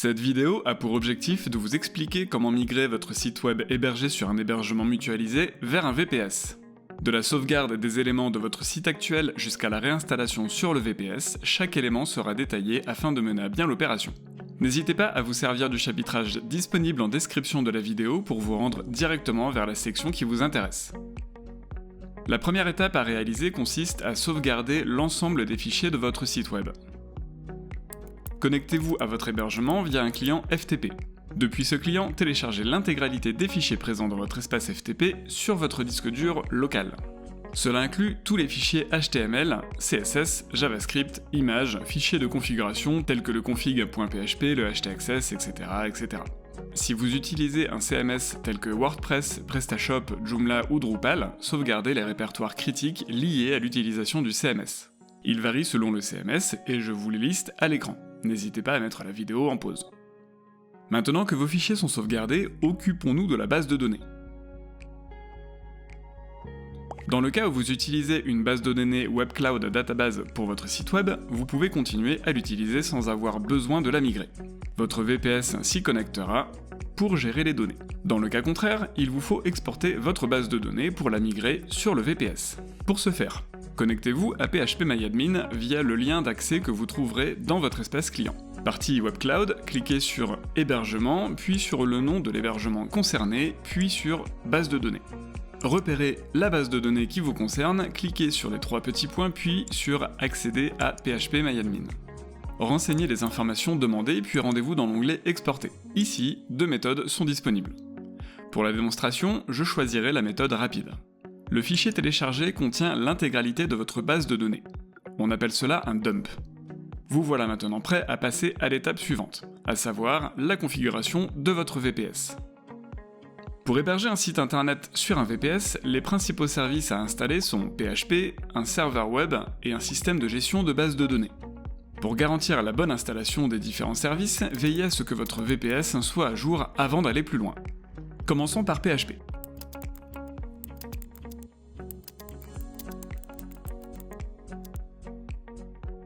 Cette vidéo a pour objectif de vous expliquer comment migrer votre site web hébergé sur un hébergement mutualisé vers un VPS. De la sauvegarde des éléments de votre site actuel jusqu'à la réinstallation sur le VPS, chaque élément sera détaillé afin de mener à bien l'opération. N'hésitez pas à vous servir du chapitrage disponible en description de la vidéo pour vous rendre directement vers la section qui vous intéresse. La première étape à réaliser consiste à sauvegarder l'ensemble des fichiers de votre site web. Connectez-vous à votre hébergement via un client FTP. Depuis ce client, téléchargez l'intégralité des fichiers présents dans votre espace FTP sur votre disque dur local. Cela inclut tous les fichiers HTML, CSS, JavaScript, images, fichiers de configuration tels que le config.php, le htaccess, etc., etc. Si vous utilisez un CMS tel que WordPress, PrestaShop, Joomla ou Drupal, sauvegardez les répertoires critiques liés à l'utilisation du CMS. Ils varient selon le CMS et je vous les liste à l'écran. N'hésitez pas à mettre la vidéo en pause. Maintenant que vos fichiers sont sauvegardés, occupons-nous de la base de données. Dans le cas où vous utilisez une base de données Web Cloud Database pour votre site web, vous pouvez continuer à l'utiliser sans avoir besoin de la migrer. Votre VPS s'y connectera pour gérer les données. Dans le cas contraire, il vous faut exporter votre base de données pour la migrer sur le VPS. Pour ce faire, connectez-vous à phpMyAdmin via le lien d'accès que vous trouverez dans votre espace client. Partie Web Cloud, cliquez sur Hébergement, puis sur le nom de l'hébergement concerné, puis sur Base de données. Repérez la base de données qui vous concerne, cliquez sur les trois petits points, puis sur Accéder à phpMyAdmin. Renseignez les informations demandées, puis rendez-vous dans l'onglet Exporter. Ici, deux méthodes sont disponibles. Pour la démonstration, je choisirai la méthode rapide. Le fichier téléchargé contient l'intégralité de votre base de données. On appelle cela un dump. Vous voilà maintenant prêt à passer à l'étape suivante, à savoir la configuration de votre VPS. Pour héberger un site internet sur un VPS, les principaux services à installer sont PHP, un serveur web et un système de gestion de base de données. Pour garantir la bonne installation des différents services, veillez à ce que votre VPS soit à jour avant d'aller plus loin. Commençons par PHP.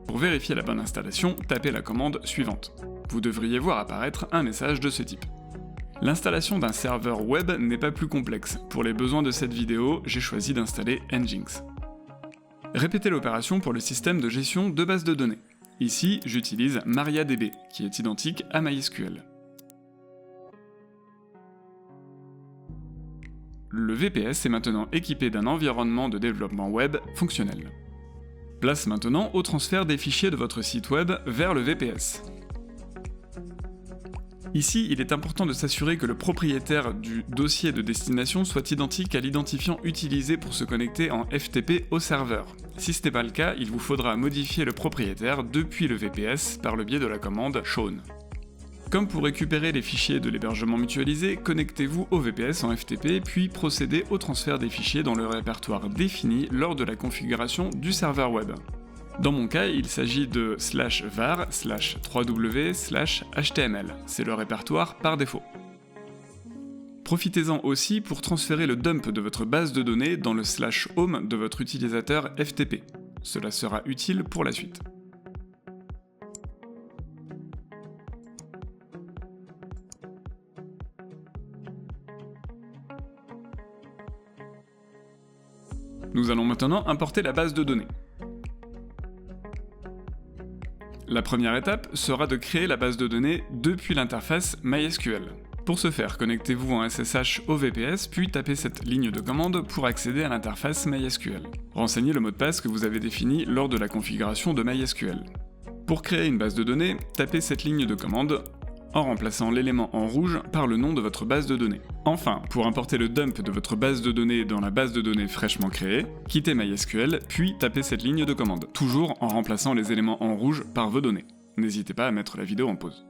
Pour vérifier la bonne installation, tapez la commande suivante. Vous devriez voir apparaître un message de ce type. L'installation d'un serveur web n'est pas plus complexe. Pour les besoins de cette vidéo, j'ai choisi d'installer Nginx. Répétez l'opération pour le système de gestion de base de données. Ici, j'utilise MariaDB, qui est identique à MySQL. Le VPS est maintenant équipé d'un environnement de développement web fonctionnel. Place maintenant au transfert des fichiers de votre site web vers le VPS. Ici, il est important de s'assurer que le propriétaire du dossier de destination soit identique à l'identifiant utilisé pour se connecter en FTP au serveur. Si ce n'est pas le cas, il vous faudra modifier le propriétaire depuis le VPS par le biais de la commande chown. Comme pour récupérer les fichiers de l'hébergement mutualisé, connectez-vous au VPS en FTP puis procédez au transfert des fichiers dans le répertoire défini lors de la configuration du serveur web. Dans mon cas, il s'agit de /var/3w/html, c'est le répertoire par défaut. Profitez-en aussi pour transférer le dump de votre base de données dans le /home de votre utilisateur FTP. Cela sera utile pour la suite. Nous allons maintenant importer la base de données. La première étape sera de créer la base de données depuis l'interface MySQL. Pour ce faire, connectez-vous en SSH au VPS, puis tapez cette ligne de commande pour accéder à l'interface MySQL. Renseignez le mot de passe que vous avez défini lors de la configuration de MySQL. Pour créer une base de données, tapez cette ligne de commande en remplaçant l'élément en rouge par le nom de votre base de données. Enfin, pour importer le dump de votre base de données dans la base de données fraîchement créée, quittez MySQL, puis tapez cette ligne de commande, toujours en remplaçant les éléments en rouge par vos données. N'hésitez pas à mettre la vidéo en pause.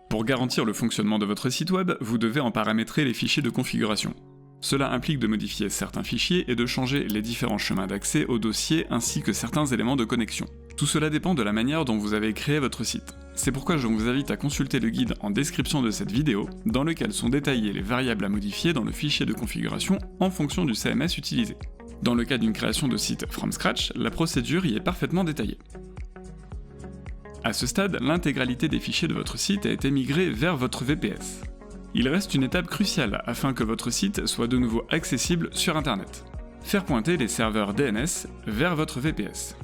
Pour garantir le fonctionnement de votre site web, vous devez en paramétrer les fichiers de configuration. Cela implique de modifier certains fichiers et de changer les différents chemins d'accès au dossier ainsi que certains éléments de connexion. Tout cela dépend de la manière dont vous avez créé votre site. C'est pourquoi je vous invite à consulter le guide en description de cette vidéo, dans lequel sont détaillées les variables à modifier dans le fichier de configuration en fonction du CMS utilisé. Dans le cas d'une création de site from scratch, la procédure y est parfaitement détaillée. À ce stade, l'intégralité des fichiers de votre site a été migrée vers votre VPS. Il reste une étape cruciale afin que votre site soit de nouveau accessible sur Internet. Faire pointer les serveurs DNS vers votre VPS.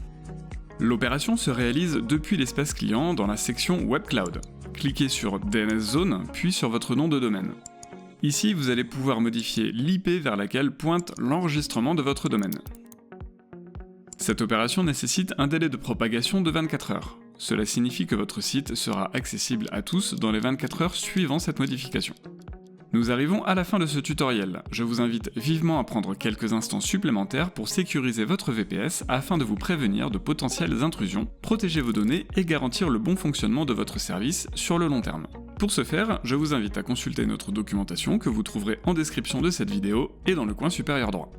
L'opération se réalise depuis l'espace client dans la section Web Cloud. Cliquez sur DNS Zone, puis sur votre nom de domaine. Ici, vous allez pouvoir modifier l'IP vers laquelle pointe l'enregistrement de votre domaine. Cette opération nécessite un délai de propagation de 24 heures. Cela signifie que votre site sera accessible à tous dans les 24 heures suivant cette modification. Nous arrivons à la fin de ce tutoriel. Je vous invite vivement à prendre quelques instants supplémentaires pour sécuriser votre VPS afin de vous prévenir de potentielles intrusions, protéger vos données et garantir le bon fonctionnement de votre service sur le long terme. Pour ce faire, je vous invite à consulter notre documentation que vous trouverez en description de cette vidéo et dans le coin supérieur droit.